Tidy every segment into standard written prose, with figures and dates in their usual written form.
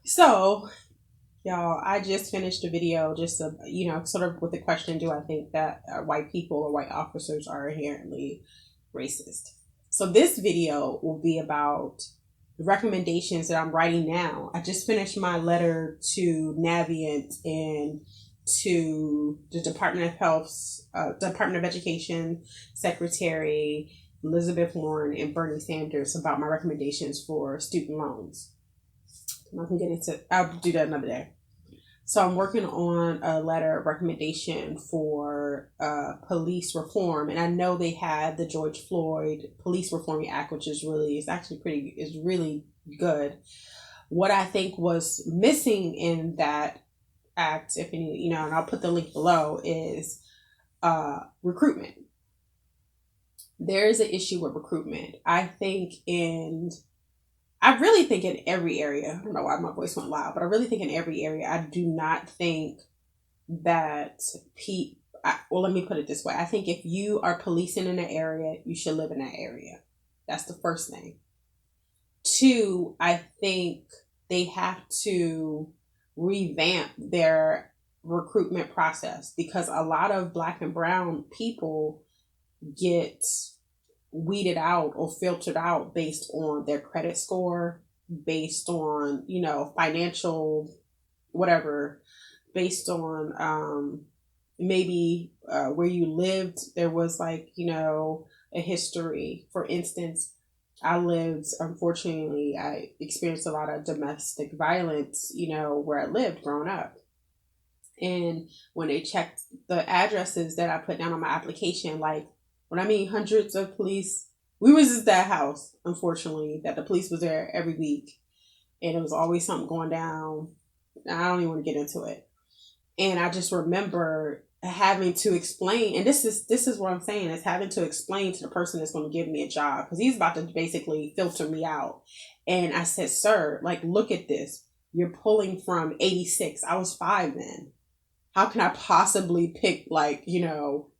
So, y'all, I just finished a video just sort of with the question, do I think that white people or white officers are inherently racist? So this video will be about the recommendations that I'm writing now. I just finished my letter to Navient and to the Department of Health's Department of Education Secretary Elizabeth Warren and Bernie Sanders about my recommendations for student loans. I can get into. I'll do that another day. So I'm working on a letter of recommendation for police reform, and I know they had the George Floyd Police Reform Act, which is actually is really good. What I think was missing in that act, if any, and I'll put the link below, is recruitment. There is an issue with recruitment. I really think in every area, I don't know why my voice went loud, but I really think in every area, I do not think that well, let me put it this way. I think if you are policing in an area, you should live in that area. That's the first thing. Two, I think they have to revamp their recruitment process because a lot of black and brown people get weeded out or filtered out based on their credit score, based on, financial whatever, based on maybe where you lived. There was a history. For instance, unfortunately, I experienced a lot of domestic violence, where I lived growing up. And when they checked the addresses that I put down on my application, like when I mean hundreds of police, we was just that house, unfortunately, that the police was there every week. And it was always something going down. I don't even want to get into it. And I just remember having to explain, and this is what I'm saying, is having to explain to the person that's going to give me a job, because he's about to basically filter me out. And I said, sir, like, look at this. You're pulling from 86. I was 5 then. How can I possibly pick,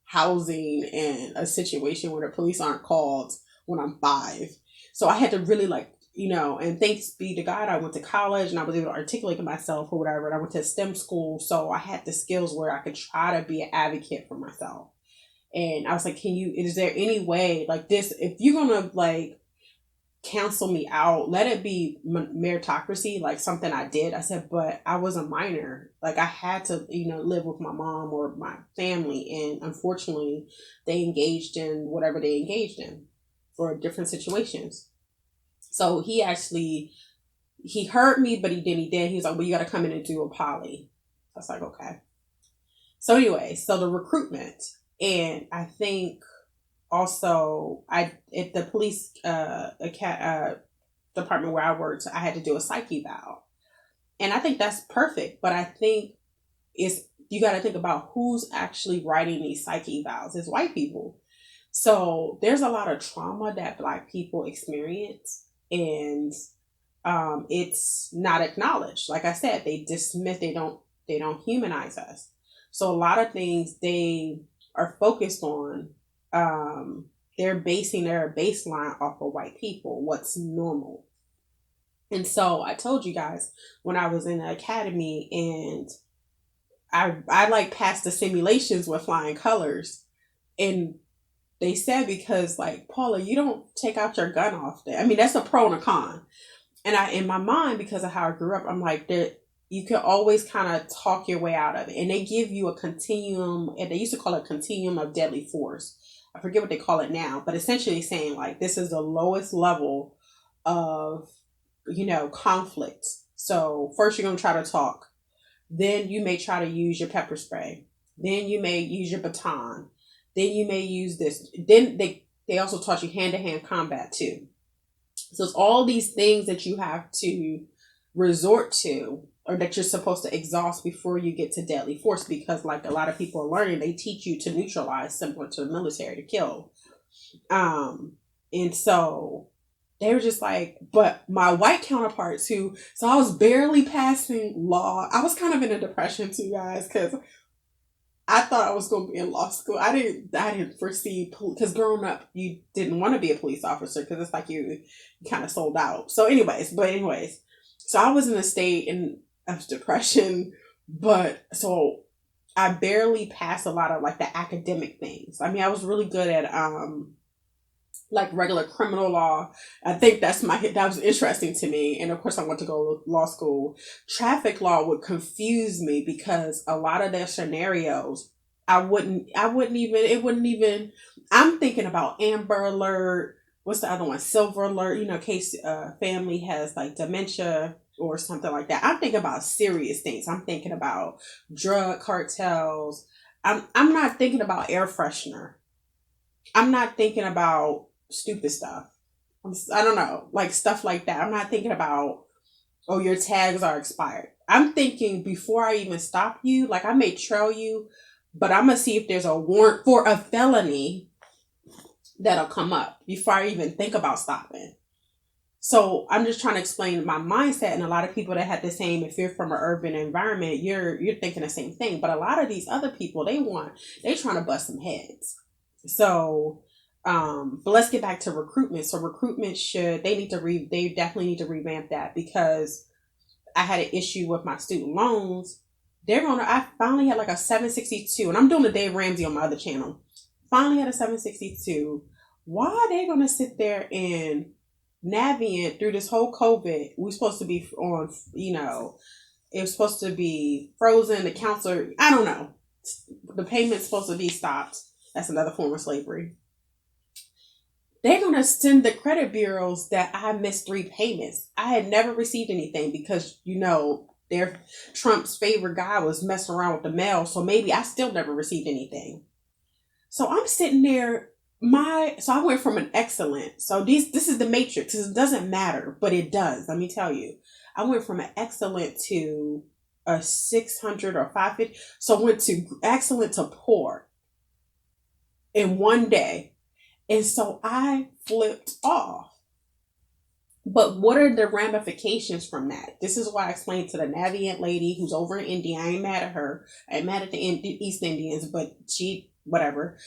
housing and a situation where the police aren't called when I'm 5? So I had to really and thanks be to God, I went to college and I was able to articulate to myself or whatever. And I went to STEM school. So I had the skills where I could try to be an advocate for myself. And I was like, is there any way like this, if you're going to cancel me out, let it be meritocracy, like something I did. I said, but I was a minor. Like I had to, live with my mom or my family. And unfortunately, they engaged in whatever they engaged in for different situations. So he heard me, but he did. He was like, well, you got to come in and do a poly. I was like, okay. So anyway, so the recruitment. And I think also at the police department where I worked, I had to do a psyche eval, and I think that's perfect. But I think it's you got to think about who's actually writing these psyche evals. It's white people, so there's a lot of trauma that black people experience, and it's not acknowledged. Like I said, they dismiss. They don't humanize us. So a lot of things they are focused on, they're basing their baseline off of white people, what's normal. And so I told you guys when I was in the academy and I passed the simulations with flying colors, and they said, because like, Paula, you don't take out your gun off there. I mean, that's a pro and a con. And in my mind, because of how I grew up, I'm like, that you can always kind of talk your way out of it. And they give you a continuum, and they used to call it a continuum of deadly force. I forget what they call it now, but essentially saying like this is the lowest level of, conflict. So first you're going to try to talk. Then you may try to use your pepper spray. Then you may use your baton. Then you may use this. Then they also taught you hand-to-hand combat too. So it's all these things that you have to resort to, or that you're supposed to exhaust before you get to deadly force, because like a lot of people are learning, they teach you to neutralize, similar to the military, to kill. And so they were just like, but my white counterparts so I was barely passing law. I was kind of in a depression too, guys, because I thought I was going to be in law school. I didn't foresee, because growing up, you didn't want to be a police officer because it's like you kind of sold out. So anyways, So I was in a state of depression, but so I barely passed a lot of like the academic things. I mean, I was really good at like regular criminal law. I think that was interesting to me. And of course I went to go to law school. Traffic law would confuse me because a lot of their scenarios it wouldn't even I'm thinking about Amber Alert, what's the other one? Silver Alert, case family has like dementia or something like that. I'm thinking about serious things. I'm thinking about drug cartels. I'm not thinking about air freshener. I'm not thinking about stupid stuff. I don't know, like stuff like that. I'm not thinking about, oh, your tags are expired. I'm thinking before I even stop you, like I may trail you, but I'm gonna see if there's a warrant for a felony that'll come up before I even think about stopping. So I'm just trying to explain my mindset, and a lot of people that had the same. If you're from an urban environment, you're thinking the same thing. But a lot of these other people, they trying to bust some heads. So, but let's get back to recruitment. So recruitment they definitely need to revamp that, because I had an issue with my student loans. I finally had like a 762, and I'm doing the Dave Ramsey on my other channel. Finally had a 762. Why are they gonna sit there and Navient through this whole COVID? We're supposed to be on, it was supposed to be frozen. The counselor, I don't know. The payment's supposed to be stopped. That's another form of slavery. They're going to send the credit bureaus that I missed 3 payments. I had never received anything because, their Trump's favorite guy was messing around with the mail. So maybe I still never received anything. So I'm sitting there. So I went from an excellent. So this is the matrix. It doesn't matter, but it does. Let me tell you. I went from an excellent to a 600 or 550. So I went to excellent to poor in one day. And so I flipped off. But what are the ramifications from that? This is why I explained to the Navient lady who's over in India. I ain't mad at her. I ain't mad at the East Indians, but whatever.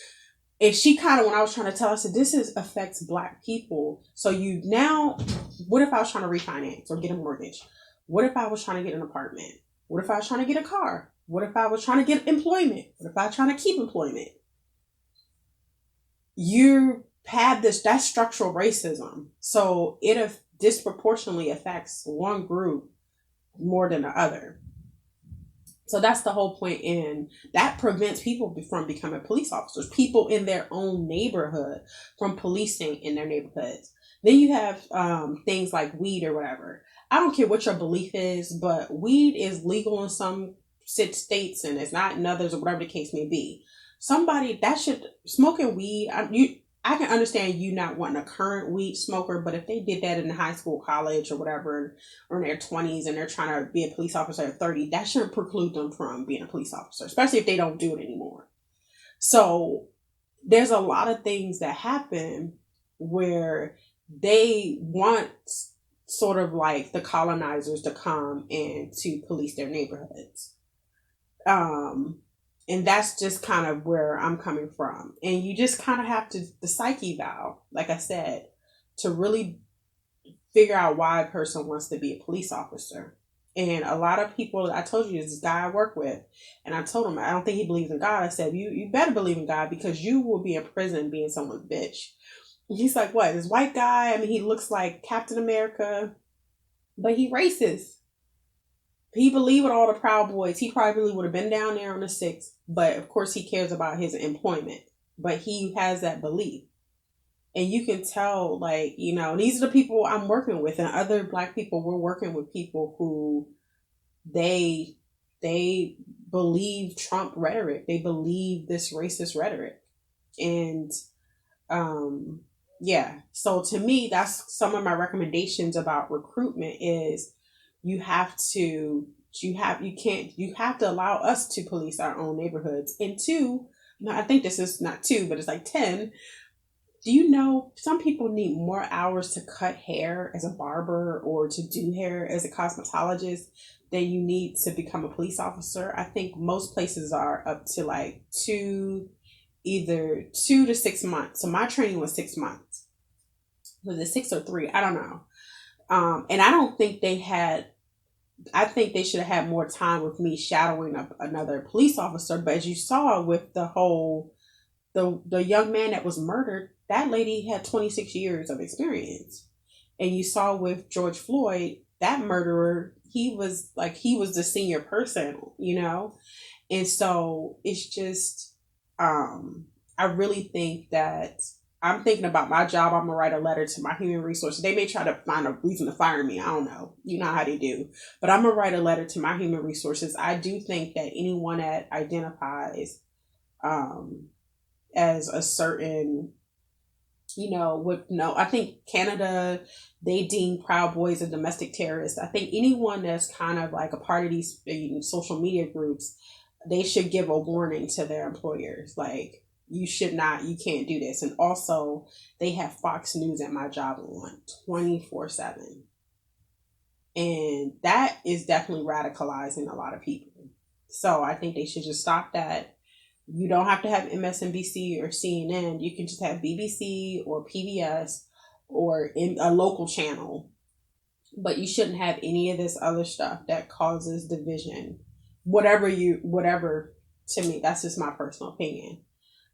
And she kind of, when I was trying to tell her, I said, affects Black people. So what if I was trying to refinance or get a mortgage? What if I was trying to get an apartment? What if I was trying to get a car? What if I was trying to get employment? What if I was trying to keep employment? You have that's structural racism. So it disproportionately affects one group more than the other. So that's the whole point, in that prevents people from becoming police officers, people in their own neighborhood from policing in their neighborhoods. Then you have things like weed or whatever. I don't care what your belief is, but weed is legal in some states and it's not in others, or whatever the case may be. Somebody that should smoking weed. I can understand you not wanting a current weed smoker, but if they did that in high school, college, or whatever, or in their 20s, and they're trying to be a police officer at 30, that shouldn't preclude them from being a police officer, especially if they don't do it anymore. So there's a lot of things that happen where they want sort of like the colonizers to come and to police their neighborhoods. And that's just kind of where I'm coming from. And you just kind of have to, the psyche valve, like I said, to really figure out why a person wants to be a police officer. And a lot of people, I told you, this guy I work with, and I told him, I don't think he believes in God. I said, you better believe in God, because you will be in prison being someone's bitch. And he's like, what? This white guy? I mean, he looks like Captain America, but he racist. He believed with all the Proud Boys. He probably would have been down there on the 6th, but of course he cares about his employment. But he has that belief. And you can tell, like, these are the people I'm working with, and other Black people. We're working with people who they believe Trump rhetoric. They believe this racist rhetoric. And yeah. So to me, that's some of my recommendations about recruitment is you have to allow us to police our own neighborhoods. And 2, I think this is not 2, but it's like 10. Do you know some people need more hours to cut hair as a barber or to do hair as a cosmetologist than you need to become a police officer? I think most places are up to like either 2 to 6 months. So my training was 6 months. Was it 6 or 3? I don't know. And I don't think they had I think they should have had more time with me shadowing another police officer. But as you saw with the young man that was murdered, that lady had 26 years of experience. And you saw with George Floyd, that murderer, he was the senior person, you know? And so it's just, I really think that I'm thinking about my job. I'm gonna write a letter to my human resources. They may try to find a reason to fire me. I don't know. You know how they do. But I'm gonna write a letter to my human resources. I do think that anyone that identifies um, as a certain, would know. I think Canada, they deem Proud Boys a domestic terrorist. I think anyone that's kind of like a part of these social media groups, they should give a warning to their employers. Like, you should not, you can't do this. And also, they have Fox News at my job on 24/7. And that is definitely radicalizing a lot of people. So I think they should just stop that. You don't have to have MSNBC or CNN. You can just have BBC or PBS or in a local channel. But you shouldn't have any of this other stuff that causes division. Whatever, to me, that's just my personal opinion.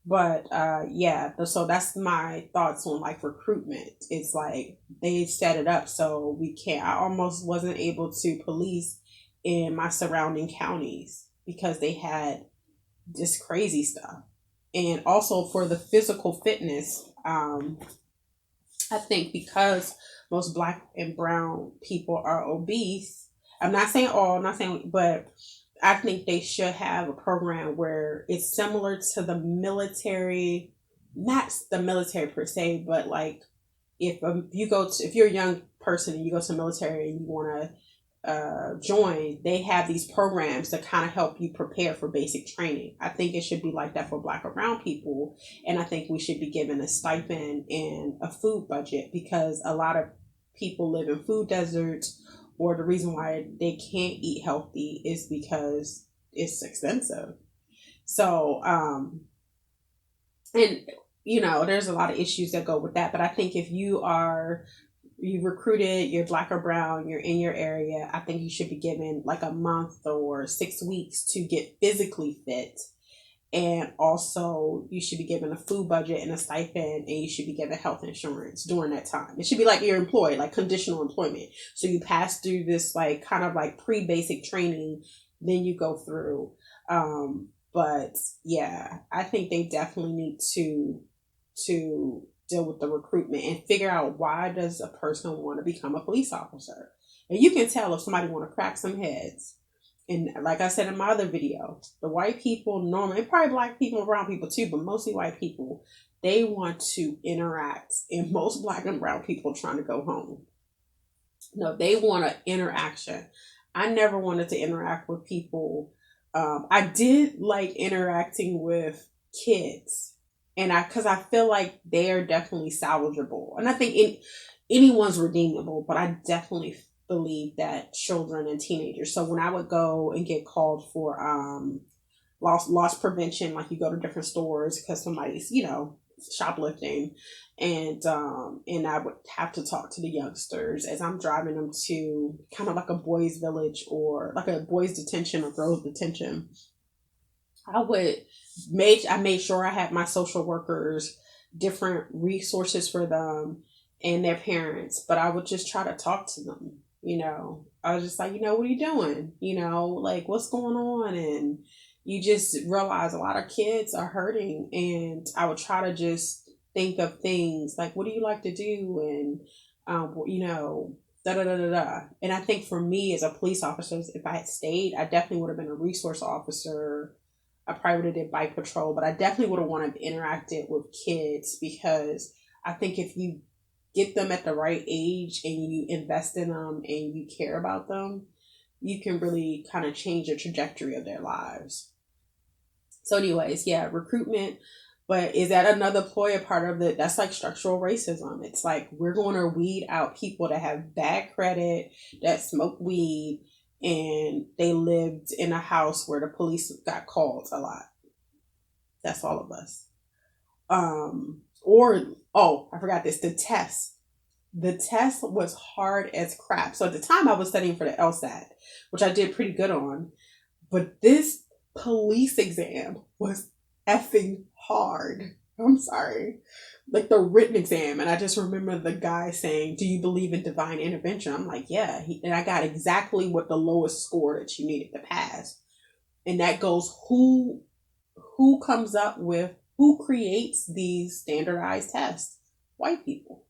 But yeah, so that's my thoughts on like recruitment. It's like they set it up so we can't. I almost wasn't able to police in my surrounding counties because they had this crazy stuff. And also for the physical fitness, I think because most black and brown people are obese, I'm not saying all, I'm not saying, but I think they should have a program where it's similar to the military, not the military per se, but like if you're a young person and you go to the military and you want to join, they have these programs that kind of help you prepare for basic training. I think it should be like that for black or brown people. And I think we should be given a stipend and a food budget because a lot of people live in food deserts, or the reason why they can't eat healthy is because it's expensive. So, and there's a lot of issues that go with that. But I think if you recruited, you're black or brown, you're in your area, I think you should be given like a month or 6 weeks to get physically fit. And also, you should be given a food budget and a stipend, and you should be given health insurance during that time. It should be like you're employed, like conditional employment. So you pass through this like kind of like pre-basic training, then you go through. But yeah, I think they definitely need to deal with the recruitment and figure out why does a person want to become a police officer. And you can tell if somebody want to crack some heads. And like I said in my other video, the white people normally, and probably black people and brown people too, but mostly white people, they want to interact. And most black and brown people trying to go home. No, they want an interaction. I never wanted to interact with people. I did like interacting with kids, and because I feel like they are definitely salvageable, and I think anyone's redeemable, but I definitely believe that children and teenagers. So when I would go and get called for loss prevention, like you go to different stores because somebody's shoplifting, and I would have to talk to the youngsters as I'm driving them to kind of like a boys village or like a boys detention or girls detention. I made sure I had my social workers, different resources for them and their parents, but I would just try to talk to them. I was just like, what are you doing? Like what's going on? And you just realize a lot of kids are hurting, and I would try to just think of things like, what do you like to do? And, da da da da da. And I think for me as a police officer, if I had stayed, I definitely would have been a resource officer. I probably would have did bike patrol, but I definitely would have wanted to interact with kids because I think if you get them at the right age and you invest in them and you care about them, you can really kind of change the trajectory of their lives. So anyways, yeah, recruitment. But is that another employer part of it? That's like structural racism. It's like we're going to weed out people that have bad credit, that smoke weed, and they lived in a house where the police got called a lot. That's all of us. Or, oh, I forgot this, the test. The test was hard as crap. So at the time I was studying for the LSAT, which I did pretty good on. But this police exam was effing hard. I'm sorry. Like the written exam. And I just remember the guy saying, "Do you believe in divine intervention?" I'm like, yeah. And I got exactly what the lowest score that you needed to pass. And that goes who comes up with who creates these standardized tests? White people.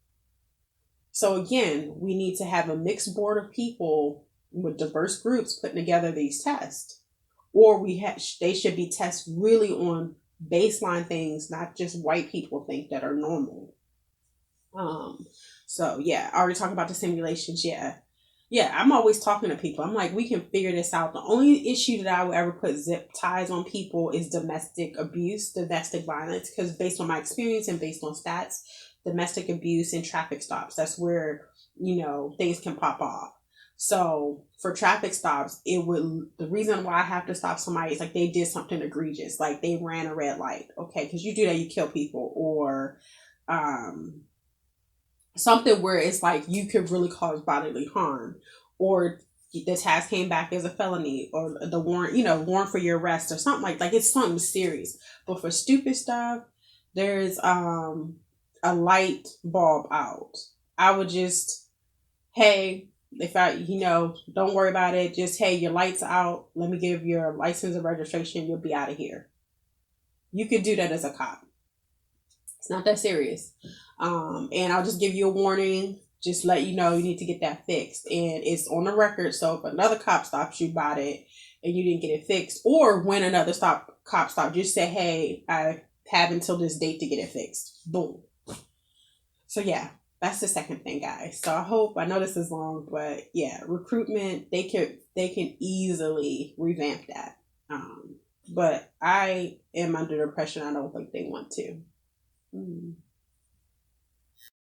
So again, we need to have a mixed board of people with diverse groups putting together these tests, or they should be tests really on baseline things, not just white people think that are normal. Um, so yeah, I already talked about the simulations. Yeah, yeah, I'm always talking to people. I'm like, we can figure this out. The only issue that I would ever put zip ties on people is domestic abuse, domestic violence, because based on my experience and based on stats, domestic abuse and traffic stops, that's where, things can pop off. So for traffic stops, the reason why I have to stop somebody is like they did something egregious, like they ran a red light. Okay, because you do that, you kill people, or um something where it's like you could really cause bodily harm, or the task came back as a felony, or the warrant, warrant for your arrest, or something like it's something serious. But for stupid stuff, there's a light bulb out. I would just, hey, if I, don't worry about it. Just, hey, your light's out. Let me give your license and registration. You'll be out of here. You could do that as a cop. It's not that serious. And I'll just give you a warning, just let you know you need to get that fixed. And it's on the record. So if another cop stops you about it and you didn't get it fixed, or when another cop stops, just say, hey, I have until this date to get it fixed. Boom. So yeah, that's the second thing, guys. So I know this is long, but yeah, recruitment, they can easily revamp that. But I am under the impression I don't think they want to. Mm.